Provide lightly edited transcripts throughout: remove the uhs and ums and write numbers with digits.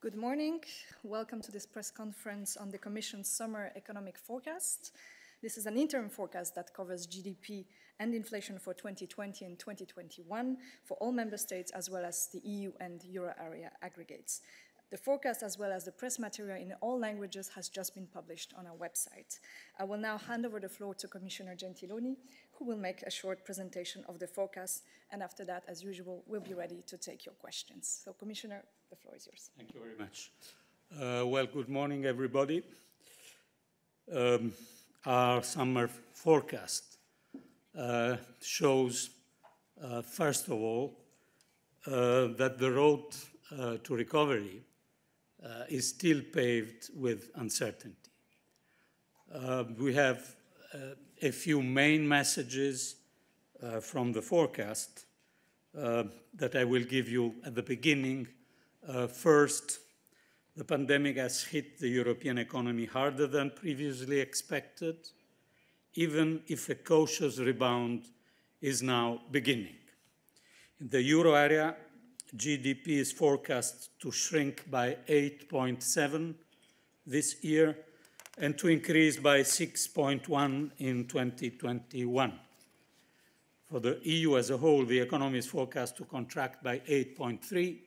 Good morning. Welcome to this press conference on the Commission's Summer Economic Forecast. This is an interim forecast that covers GDP and inflation for 2020 and 2021 for all member states as well as the EU and Euro area aggregates. The forecast as well as the press material in all languages has just been published on our website. I will now hand over the floor to Commissioner Gentiloni, who will make a short presentation of the forecast, and after that, as usual, we'll be ready to take your questions. So, Commissioner, the floor is yours. Thank you very much. Well, good morning, everybody. Our summer forecast shows, first of all, that the road to recovery is still paved with uncertainty. We have a few main messages from the forecast that I will give you at the beginning. First, the pandemic has hit the European economy harder than previously expected, even if a cautious rebound is now beginning. In the euro area, GDP is forecast to shrink by 8.7 this year and to increase by 6.1 in 2021. For the EU as a whole, the economy is forecast to contract by 8.3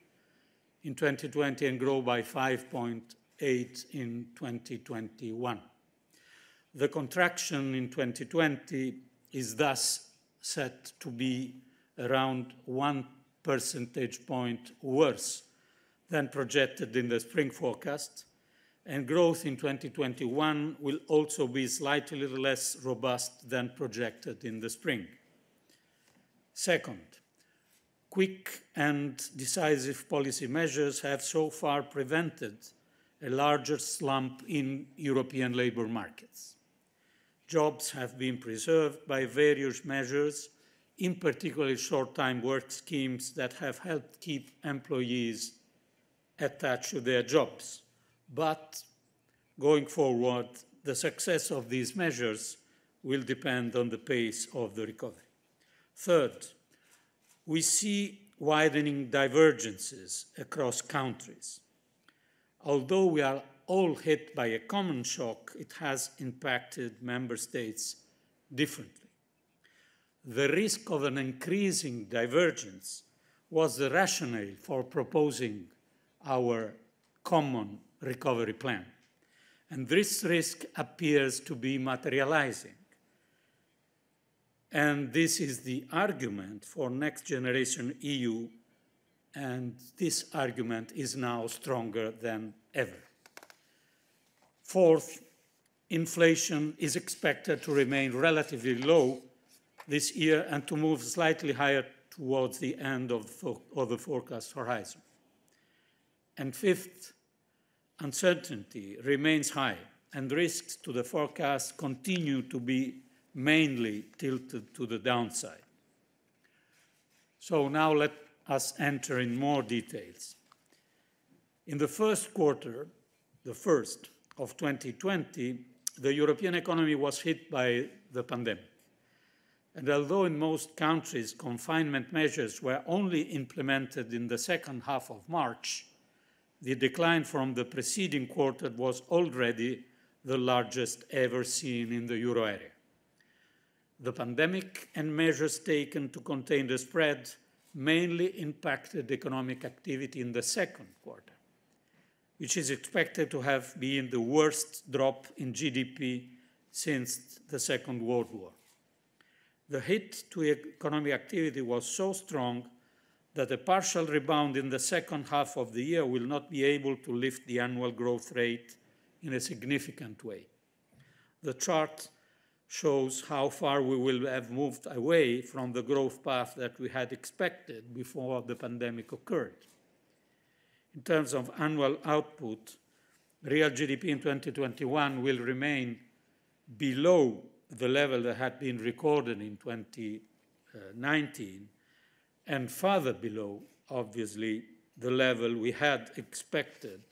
in 2020 and grow by 5.8 in 2021. The contraction in 2020 is thus set to be around 1 percentage point worse than projected in the spring forecast, and growth in 2021 will also be slightly less robust than projected in the spring. Second, quick and decisive policy measures have so far prevented a larger slump in European labour markets. Jobs have been preserved by various measures, in particular short-time work schemes that have helped keep employees attached to their jobs. But going forward, the success of these measures will depend on the pace of the recovery. Third, we see widening divergences across countries. Although we are all hit by a common shock, it has impacted member states differently. The risk of an increasing divergence was the rationale for proposing our common recovery plan. And this risk appears to be materializing. And this is the argument for Next Generation EU, and this argument is now stronger than ever. Fourth, inflation is expected to remain relatively low this year and to move slightly higher towards the end of the forecast horizon. And fifth, uncertainty remains high, and risks to the forecast continue to be mainly tilted to the downside. So now let us enter in more details. In the first quarter, the first of 2020, the European economy was hit by the pandemic. And although in most countries confinement measures were only implemented in the second half of March, the decline from the preceding quarter was already the largest ever seen in the euro area. The pandemic and measures taken to contain the spread mainly impacted economic activity in the second quarter, which is expected to have been the worst drop in GDP since the Second World War. The hit to economic activity was so strong that a partial rebound in the second half of the year will not be able to lift the annual growth rate in a significant way. The chart shows how far we will have moved away from the growth path that we had expected before the pandemic occurred. In terms of annual output, real GDP in 2021 will remain below the level that had been recorded in 2019 and further below, obviously, the level we had expected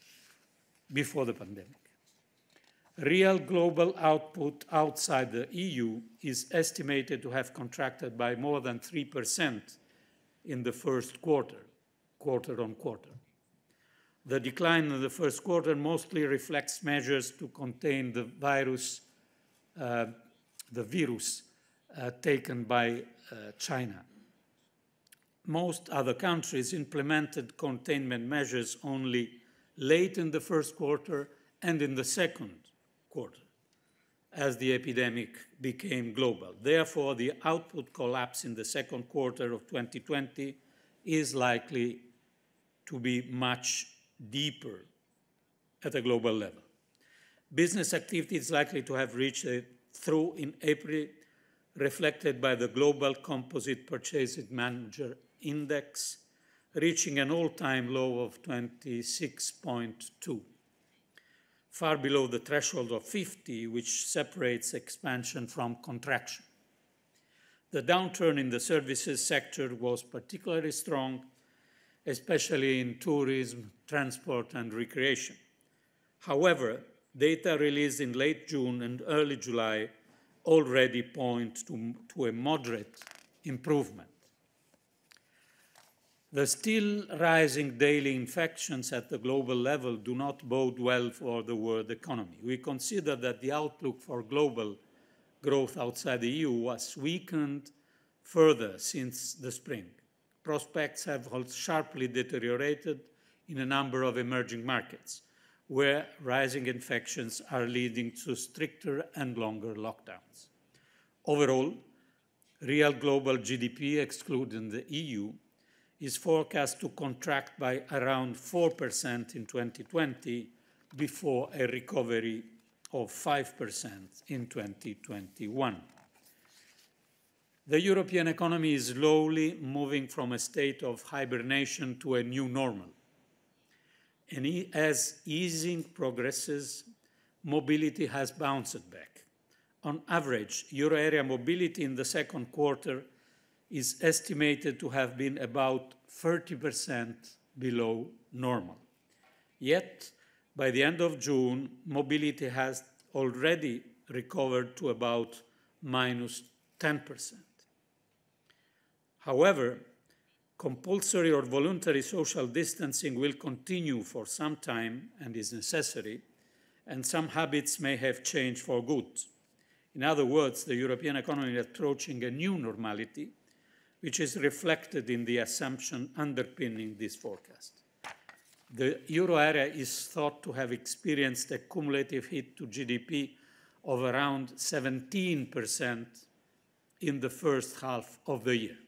before the pandemic. Real global output outside the EU is estimated to have contracted by more than 3% in the first quarter, quarter on quarter. The decline in the first quarter mostly reflects measures to contain the virus taken by China. Most other countries implemented containment measures only late in the first quarter and in the second quarter, as the epidemic became global. Therefore, the output collapse in the second quarter of 2020 is likely to be much deeper at a global level. Business activity is likely to have reached a trough in April, reflected by the Global Composite Purchasing Manager Index, reaching an all-time low of 26.2, far below the threshold of 50, which separates expansion from contraction. The downturn in the services sector was particularly strong, especially in tourism, transport, and recreation. However, data released in late June and early July already point to a moderate improvement. The still rising daily infections at the global level do not bode well for the world economy. We consider that the outlook for global growth outside the EU was weakened further since the spring. Prospects have sharply deteriorated in a number of emerging markets, where rising infections are leading to stricter and longer lockdowns. Overall, real global GDP, excluding the EU, is forecast to contract by around 4% in 2020 before a recovery of 5% in 2021. The European economy is slowly moving from a state of hibernation to a new normal. And as easing progresses, mobility has bounced back. On average, euro area mobility in the second quarter is estimated to have been about 30% below normal. Yet, by the end of June, mobility has already recovered to about minus 10%. However, compulsory or voluntary social distancing will continue for some time and is necessary, and some habits may have changed for good. In other words, the European economy is approaching a new normality, which is reflected in the assumption underpinning this forecast. The euro area is thought to have experienced a cumulative hit to GDP of around 17% in the first half of the year.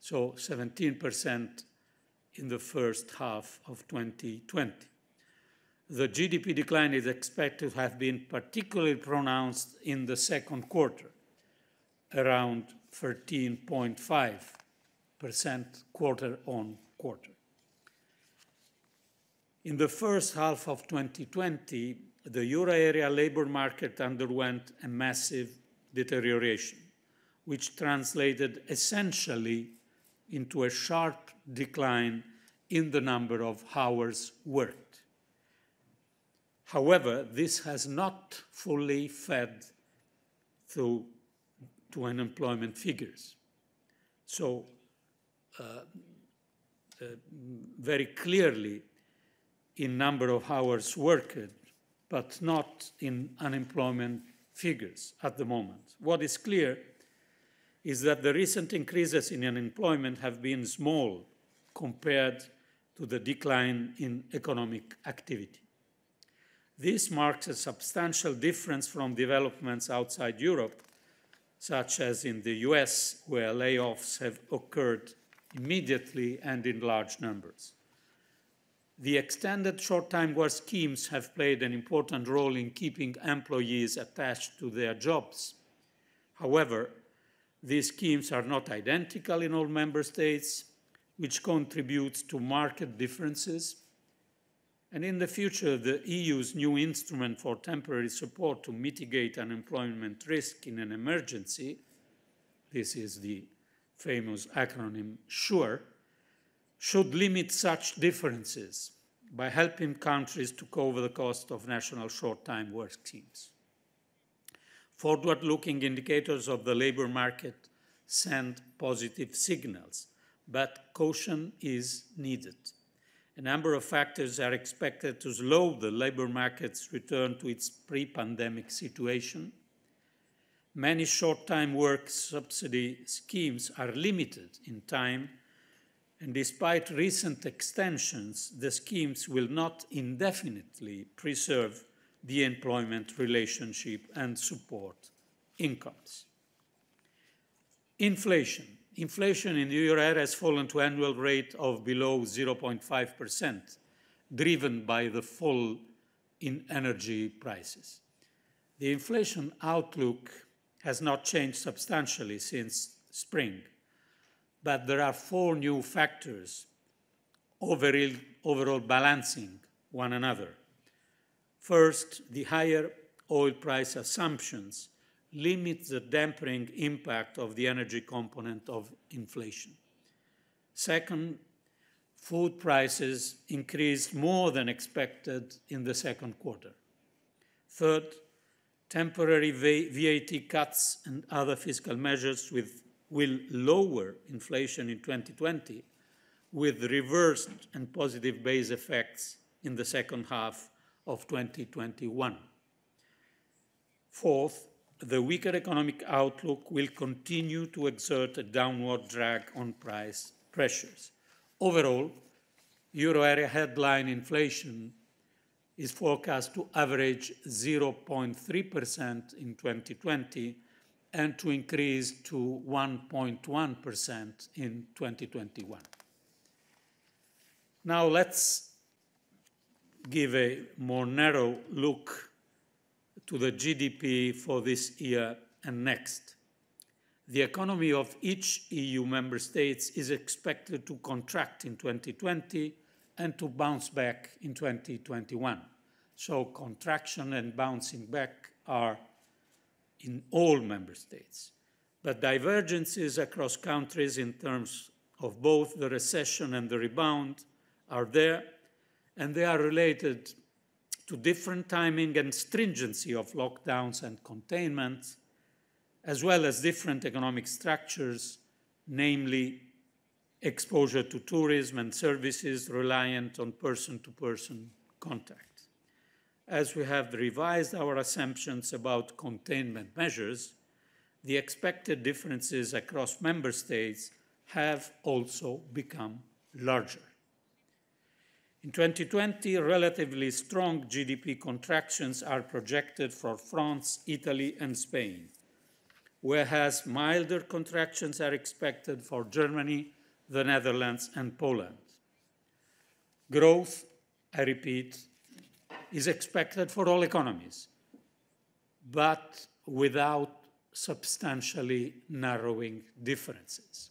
So 17% in the first half of 2020. The GDP decline is expected to have been particularly pronounced in the second quarter, around 13.5% quarter on quarter. In the first half of 2020, the euro area labor market underwent a massive deterioration, which translated essentially into a sharp decline in the number of hours worked. However, this has not fully fed through to unemployment figures. So, very clearly in number of hours worked, but not in unemployment figures at the moment. What is clear is that the recent increases in unemployment have been small compared to the decline in economic activity. This marks a substantial difference from developments outside Europe, such as in the US, where layoffs have occurred immediately and in large numbers. The extended short-time work schemes have played an important role in keeping employees attached to their jobs. However, these schemes are not identical in all member states, which contributes to market differences. And in the future, the EU's new instrument for temporary support to mitigate unemployment risk in an emergency, this is the famous acronym SURE, should limit such differences by helping countries to cover the cost of national short-time work schemes. Forward-looking indicators of the labor market send positive signals, but caution is needed. A number of factors are expected to slow the labor market's return to its pre-pandemic situation. Many short-time work subsidy schemes are limited in time, and despite recent extensions, the schemes will not indefinitely preserve the employment relationship and support incomes. Inflation. Inflation in the euro area has fallen to an annual rate of below 0.5%, driven by the fall in energy prices. The inflation outlook has not changed substantially since spring, but there are 4 new factors overall balancing one another. First, the higher oil price assumptions limit the dampening impact of the energy component of inflation. Second, food prices increased more than expected in the second quarter. Third, temporary VAT cuts and other fiscal measures will lower inflation in 2020, with reversed and positive base effects in the second half of 2021. Fourth, the weaker economic outlook will continue to exert a downward drag on price pressures. Overall, euro area headline inflation is forecast to average 0.3% in 2020 and to increase to 1.1% in 2021. Now let's give a more narrow look to the GDP for this year and next. The economy of each EU member state is expected to contract in 2020 and to bounce back in 2021. So contraction and bouncing back are in all member states. But divergences across countries in terms of both the recession and the rebound are there, and they are related to different timing and stringency of lockdowns and containment, as well as different economic structures, namely exposure to tourism and services reliant on person-to-person contact. As we have revised our assumptions about containment measures, the expected differences across member states have also become larger. In 2020, relatively strong GDP contractions are projected for France, Italy, and Spain, whereas milder contractions are expected for Germany, the Netherlands, and Poland. Growth, I repeat, is expected for all economies, but without substantially narrowing differences.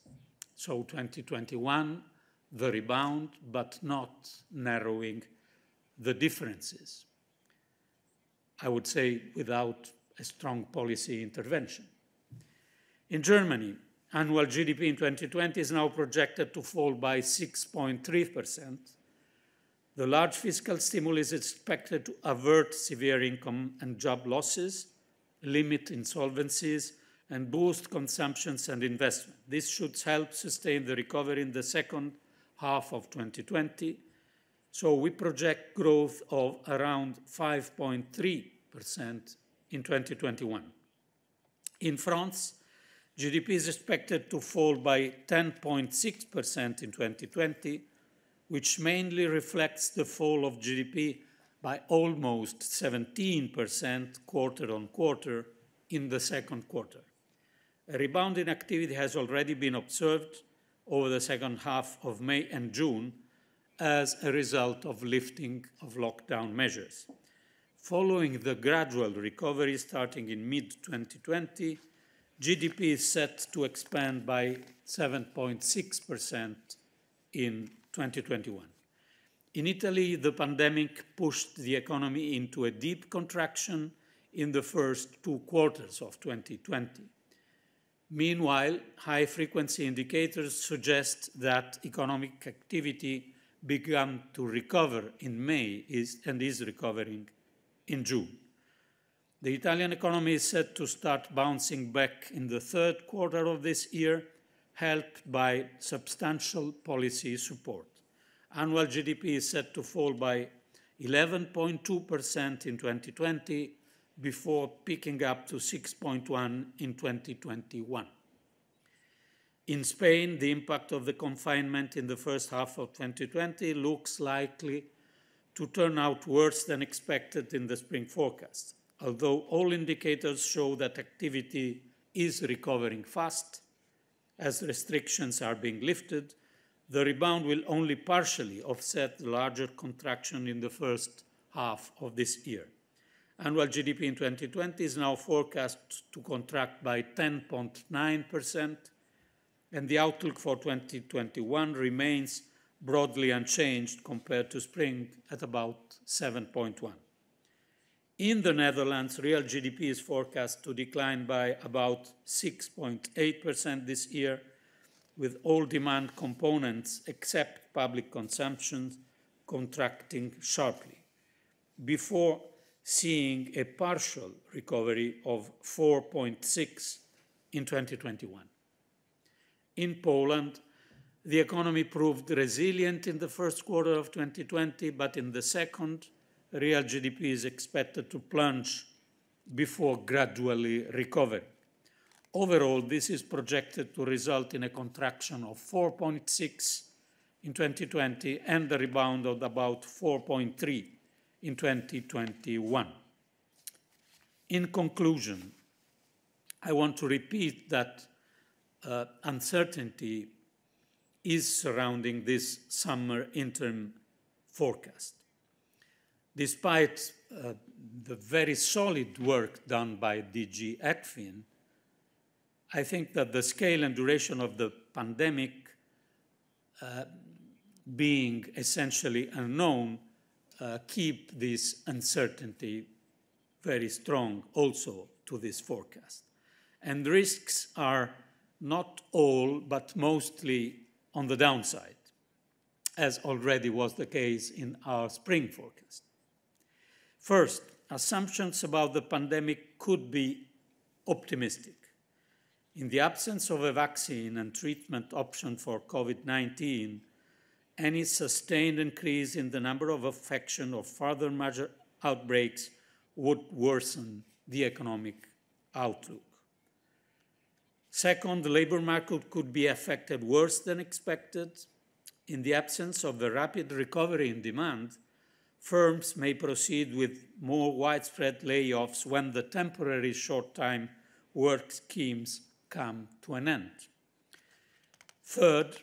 So 2021, the rebound, but not narrowing the differences. I would say without a strong policy intervention. In Germany, annual GDP in 2020 is now projected to fall by 6.3%. The large fiscal stimulus is expected to avert severe income and job losses, limit insolvencies, and boost consumptions and investment. This should help sustain the recovery in the second half of 2020. So we project growth of around 5.3% in 2021. In France, GDP is expected to fall by 10.6% in 2020, which mainly reflects the fall of GDP by almost 17% quarter on quarter in the second quarter. A rebound in activity has already been observed over the second half of May and June as a result of lifting of lockdown measures. Following the gradual recovery starting in mid-2020, GDP is set to expand by 7.6% in 2021. In Italy, the pandemic pushed the economy into a deep contraction in the first 2 quarters of 2020. Meanwhile, high-frequency indicators suggest that economic activity began to recover in May and is recovering in June. The Italian economy is set to start bouncing back in the third quarter of this year, helped by substantial policy support. Annual GDP is set to fall by 11.2% in 2020 before picking up to 6.1% in 2021. In Spain, the impact of the confinement in the first half of 2020 looks likely to turn out worse than expected in the spring forecast. Although all indicators show that activity is recovering fast as restrictions are being lifted, the rebound will only partially offset the larger contraction in the first half of this year. Annual GDP in 2020 is now forecast to contract by 10.9%, and the outlook for 2021 remains broadly unchanged compared to spring at about 7.1. In the Netherlands, real GDP is forecast to decline by about 6.8% this year, with all demand components except public consumption contracting sharply, before seeing a partial recovery of 4.6% in 2021. In Poland, the economy proved resilient in the first quarter of 2020, but in the second, real GDP is expected to plunge before gradually recovering. Overall, this is projected to result in a contraction of 4.6% in 2020 and a rebound of about 4.3% in 2021. In conclusion, I want to repeat that uncertainty is surrounding this summer interim forecast. Despite the very solid work done by DG ECFIN, I think that the scale and duration of the pandemic being essentially unknown keep this uncertainty very strong also to this forecast. And risks are not all, but mostly on the downside, as already was the case in our spring forecast. First, assumptions about the pandemic could be optimistic. In the absence of a vaccine and treatment option for COVID-19, any sustained increase in the number of infections or further major outbreaks would worsen the economic outlook. Second, the labor market could be affected worse than expected. In the absence of a rapid recovery in demand, firms may proceed with more widespread layoffs when the temporary short-time work schemes come to an end. Third,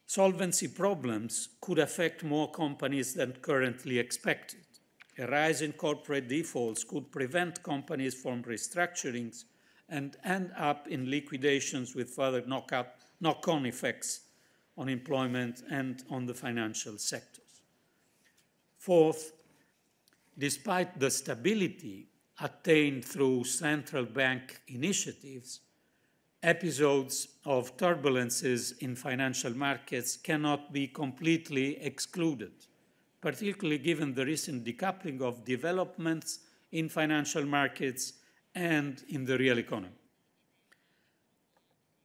solvency problems could affect more companies than currently expected. A rise in corporate defaults could prevent companies from restructurings and end up in liquidations with further knock-on effects on employment and on the financial sectors. Fourth, despite the stability attained through central bank initiatives, episodes of turbulences in financial markets cannot be completely excluded, particularly given the recent decoupling of developments in financial markets and in the real economy.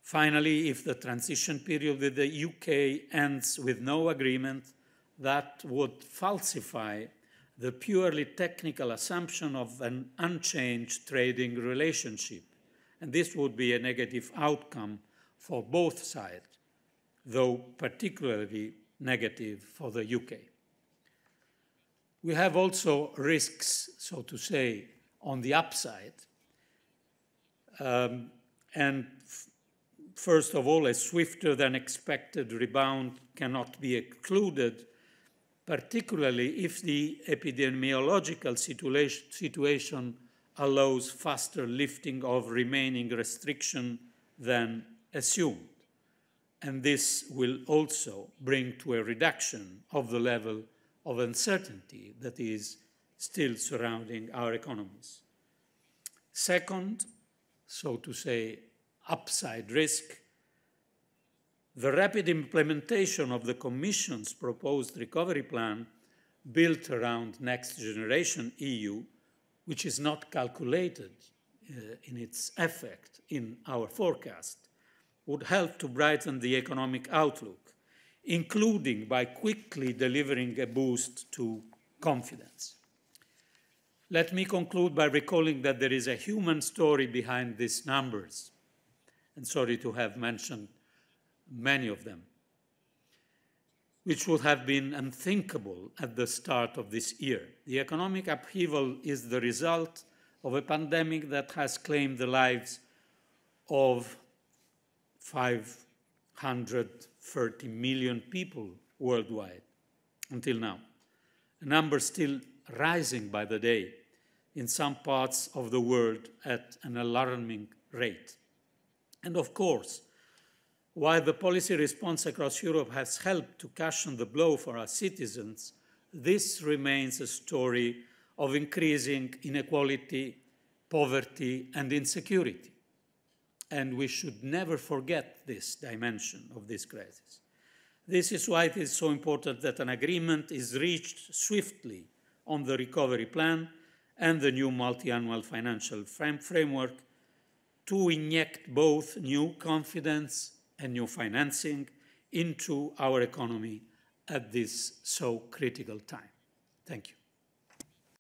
Finally, if the transition period with the UK ends with no agreement, that would falsify the purely technical assumption of an unchanged trading relationship, and this would be a negative outcome for both sides, though particularly negative for the UK. We have also risks, so to say, on the upside. First of all, a swifter than expected rebound cannot be excluded, particularly if the epidemiological situation allows faster lifting of remaining restriction than assumed. And this will also bring to a reduction of the level of uncertainty that is still surrounding our economies. Second, so to say, upside risk, the rapid implementation of the Commission's proposed recovery plan built around Next Generation EU, which is not calculated in its effect in our forecast, would help to brighten the economic outlook. including by quickly delivering a boost to confidence. Let me conclude by recalling that there is a human story behind these numbers, and sorry to have mentioned many of them, which would have been unthinkable at the start of this year. The economic upheaval is the result of a pandemic that has claimed the lives of 530 million people worldwide until now, a number still rising by the day in some parts of the world at an alarming rate. And of course, while the policy response across Europe has helped to cushion the blow for our citizens, this remains a story of increasing inequality, poverty, and insecurity. And we should never forget this dimension of this crisis. This is why it is so important that an agreement is reached swiftly on the recovery plan and the new multi-annual financial framework to inject both new confidence and new financing into our economy at this so critical time. Thank you.